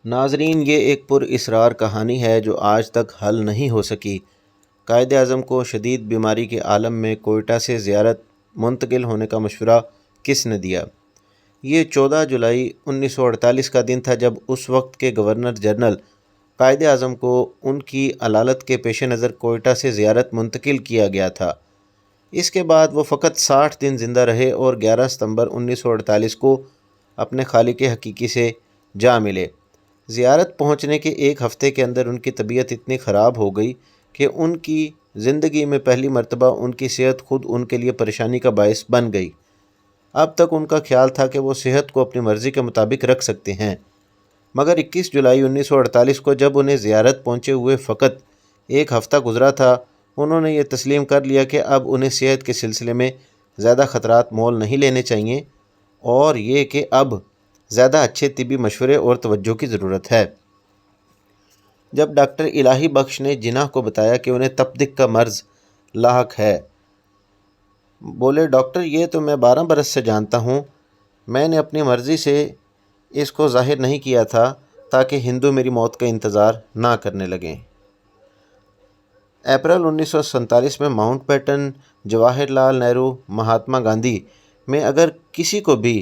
ناظرین، یہ ایک پر اسرار کہانی ہے جو آج تک حل نہیں ہو سکی۔ قائد اعظم کو شدید بیماری کے عالم میں کوئٹہ سے زیارت منتقل ہونے کا مشورہ کس نے دیا؟ یہ 14 جولائی 1948 کا دن تھا جب اس وقت کے گورنر جنرل قائد اعظم کو ان کی علالت کے پیش نظر کوئٹہ سے زیارت منتقل کیا گیا تھا۔ اس کے بعد وہ فقط 60 دن زندہ رہے اور 11 ستمبر 1948 کو اپنے خالق حقیقی سے جا ملے۔ زیارت پہنچنے کے ایک ہفتے کے اندر ان کی طبیعت اتنی خراب ہو گئی کہ ان کی زندگی میں پہلی مرتبہ ان کی صحت خود ان کے لیے پریشانی کا باعث بن گئی۔ اب تک ان کا خیال تھا کہ وہ صحت کو اپنی مرضی کے مطابق رکھ سکتے ہیں، مگر 21 جولائی 1948 کو جب انہیں زیارت پہنچے ہوئے فقط ایک ہفتہ گزرا تھا، انہوں نے یہ تسلیم کر لیا کہ اب انہیں صحت کے سلسلے میں زیادہ خطرات مول نہیں لینے چاہیے اور یہ کہ اب زیادہ اچھے طبی مشورے اور توجہ کی ضرورت ہے۔ جب ڈاکٹر الہی بخش نے جناح کو بتایا کہ انہیں تپدق کا مرض لاحق ہے، بولے ڈاکٹر یہ تو میں 12 برس سے جانتا ہوں، میں نے اپنی مرضی سے اس کو ظاہر نہیں کیا تھا تاکہ ہندو میری موت کا انتظار نہ کرنے لگیں۔ اپریل 1947 میں ماؤنٹ بیٹن، جواہر لال نہرو، مہاتما گاندھی میں اگر کسی کو بھی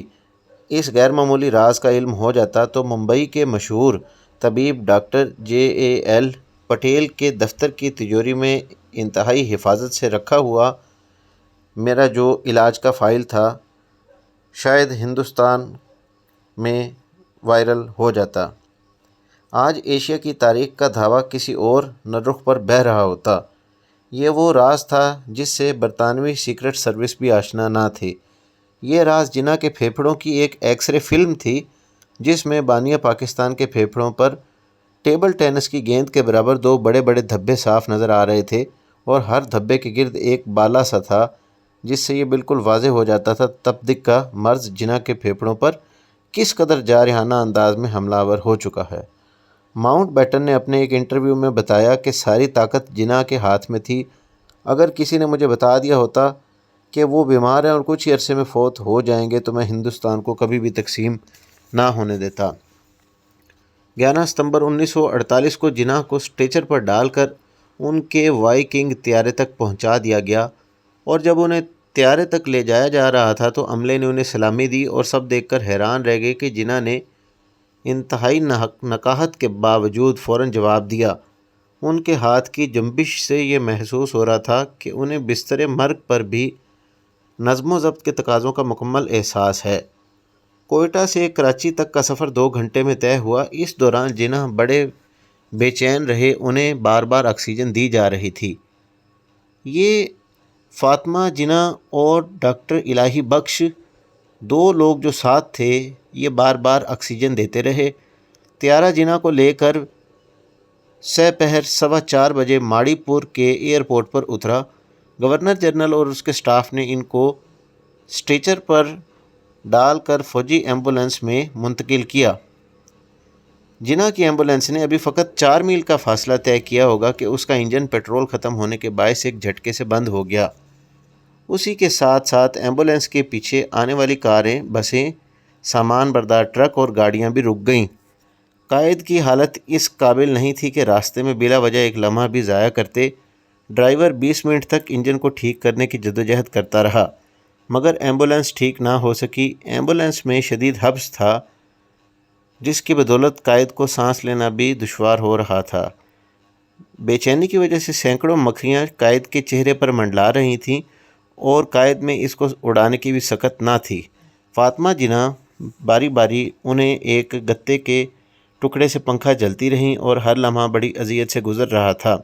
اس غیر معمولی راز کا علم ہو جاتا تو ممبئی کے مشہور طبیب ڈاکٹر JAL پٹیل کے دفتر کی تجوری میں انتہائی حفاظت سے رکھا ہوا میرا جو علاج کا فائل تھا شاید ہندوستان میں وائرل ہو جاتا۔ آج ایشیا کی تاریخ کا دھاوا کسی اور نہ رخ پر بہہ رہا ہوتا۔ یہ وہ راز تھا جس سے برطانوی سیکرٹ سروس بھی آشنا نہ تھی۔ یہ راز جناح کے پھیپھڑوں کی ایک ایکس رے فلم تھی جس میں بانیہ پاکستان کے پھیپھڑوں پر ٹیبل ٹینس کی گیند کے برابر 2 بڑے بڑے دھبے صاف نظر آ رہے تھے اور ہر دھبے کے گرد ایک بالا سا تھا جس سے یہ بالکل واضح ہو جاتا تھا تپدق کا مرض جناح کے پھیپھڑوں پر کس قدر جارحانہ انداز میں حملہ آور ہو چکا ہے۔ ماؤنٹ بیٹن نے اپنے ایک انٹرویو میں بتایا کہ ساری طاقت جناح کے ہاتھ میں تھی۔ اگر کسی نے مجھے بتا دیا ہوتا کہ وہ بیمار ہیں اور کچھ ہی عرصے میں فوت ہو جائیں گے تو میں ہندوستان کو کبھی بھی تقسیم نہ ہونے دیتا۔ 11 ستمبر 1948 کو جناح کو اسٹریچر پر ڈال کر ان کے وائی کنگ طیارے تک پہنچا دیا گیا اور جب انہیں طیارے تک لے جایا جا رہا تھا تو عملے نے انہیں سلامی دی اور سب دیکھ کر حیران رہ گئے کہ جناح نے انتہائی نقاہت کے باوجود فوراً جواب دیا۔ ان کے ہاتھ کی جنبش سے یہ محسوس ہو رہا تھا کہ انہیں بستر مرگ پر بھی نظم و ضبط کے تقاضوں کا مکمل احساس ہے۔ کوئٹہ سے کراچی تک کا سفر 2 گھنٹے میں طے ہوا۔ اس دوران جناح بڑے بے چین رہے، انہیں بار بار آکسیجن دی جا رہی تھی۔ یہ فاطمہ جناح اور ڈاکٹر الہی بخش 2 لوگ جو ساتھ تھے یہ بار بار آکسیجن دیتے رہے۔ طیارہ جناح کو لے کر سپہر 4:15 بجے ماڑی پور کے ایئرپورٹ پر اترا۔ گورنر جنرل اور اس کے سٹاف نے ان کو اسٹریچر پر ڈال کر فوجی ایمبولینس میں منتقل کیا۔ جناح کی ایمبولینس نے ابھی فقط 4 میل کا فاصلہ طے کیا ہوگا کہ اس کا انجن پیٹرول ختم ہونے کے باعث ایک جھٹکے سے بند ہو گیا۔ اسی کے ساتھ ساتھ ایمبولینس کے پیچھے آنے والی کاریں، بسیں، سامان بردار ٹرک اور گاڑیاں بھی رک گئیں۔ قائد کی حالت اس قابل نہیں تھی کہ راستے میں بلا وجہ ایک لمحہ بھی ضائع کرتے۔ ڈرائیور 20 منٹ تک انجن کو ٹھیک کرنے کی جدوجہد کرتا رہا مگر ایمبولینس ٹھیک نہ ہو سکی۔ ایمبولینس میں شدید حبس تھا جس کی بدولت قائد کو سانس لینا بھی دشوار ہو رہا تھا۔ بے چینی کی وجہ سے سینکڑوں مکھیاں قائد کے چہرے پر منڈلا رہی تھیں اور قائد میں اس کو اڑانے کی بھی سکت نہ تھی۔ فاطمہ جناح باری باری انہیں ایک گتے کے ٹکڑے سے پنکھا جلتی رہیں اور ہر لمحہ بڑی اذیت سے گزر رہا تھا۔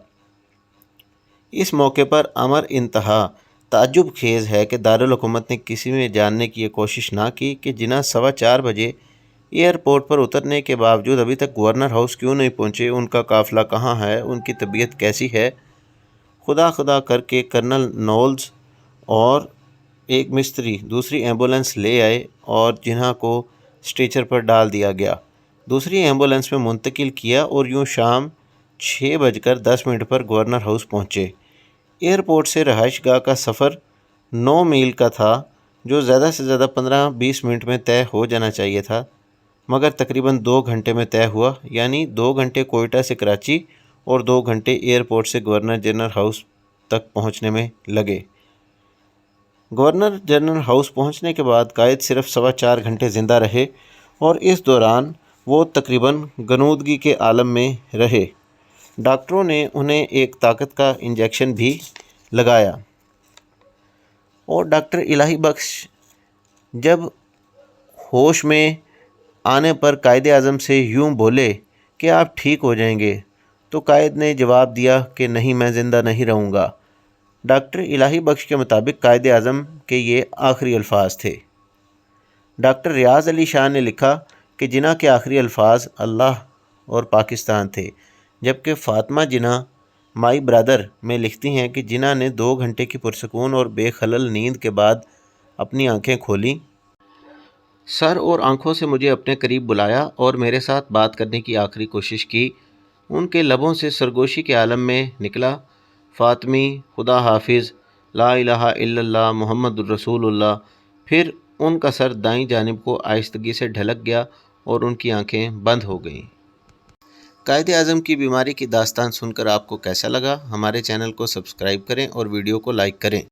اس موقع پر امر انتہا تعجب خیز ہے کہ دارالحکومت نے کسی میں جاننے کی یہ کوشش نہ کی کہ جناح 4:15 بجے ایئرپورٹ پر اترنے کے باوجود ابھی تک گورنر ہاؤس کیوں نہیں پہنچے، ان کا قافلہ کہاں ہے، ان کی طبیعت کیسی ہے۔ خدا خدا کر کے کرنل نولز اور ایک مستری دوسری ایمبولینس لے آئے اور جناح کو اسٹریچر پر ڈال دیا گیا، دوسری ایمبولینس میں منتقل کیا اور یوں شام 6:10 پر گورنر ہاؤس پہنچے۔ ایئرپورٹ سے رہائش گاہ کا سفر 9 میل کا تھا جو زیادہ سے زیادہ 15-20 منٹ میں طے ہو جانا چاہیے تھا۔ مگر تقریباً 2 گھنٹے میں طے ہوا، یعنی 2 گھنٹے کوئٹہ سے کراچی اور 2 گھنٹے ایئرپورٹ سے گورنر جنرل ہاؤس تک پہنچنے میں لگے۔ گورنر جنرل ہاؤس پہنچنے کے بعد قائد صرف 4.25 گھنٹے زندہ رہے اور اس دوران وہ تقریباً غنودگی کے عالم میں رہے۔ ڈاکٹروں نے انہیں ایک طاقت کا انجیکشن بھی لگایا اور ڈاکٹر الہی بخش جب ہوش میں آنے پر قائد اعظم سے یوں بولے کہ آپ ٹھیک ہو جائیں گے، تو قائد نے جواب دیا کہ نہیں، میں زندہ نہیں رہوں گا۔ ڈاکٹر الہی بخش کے مطابق قائد اعظم کے یہ آخری الفاظ تھے۔ ڈاکٹر ریاض علی شاہ نے لکھا کہ جناح کے آخری الفاظ اللہ اور پاکستان تھے، جبکہ فاطمہ جناح مائی برادر میں لکھتی ہیں کہ جناح نے 2 گھنٹے کی پرسکون اور بے خلل نیند کے بعد اپنی آنکھیں کھولیں، سر اور آنکھوں سے مجھے اپنے قریب بلایا اور میرے ساتھ بات کرنے کی آخری کوشش کی۔ ان کے لبوں سے سرگوشی کے عالم میں نکلا، فاطمی، خدا حافظ، لا الہ الا اللہ محمد الرسول اللہ۔ پھر ان کا سر دائیں جانب کو آہستگی سے ڈھلک گیا اور ان کی آنکھیں بند ہو گئیں۔ قائد اعظم کی بیماری کی داستان سن کر آپ کو کیسا لگا؟ ہمارے چینل کو سبسکرائب کریں اور ویڈیو کو لائک کریں۔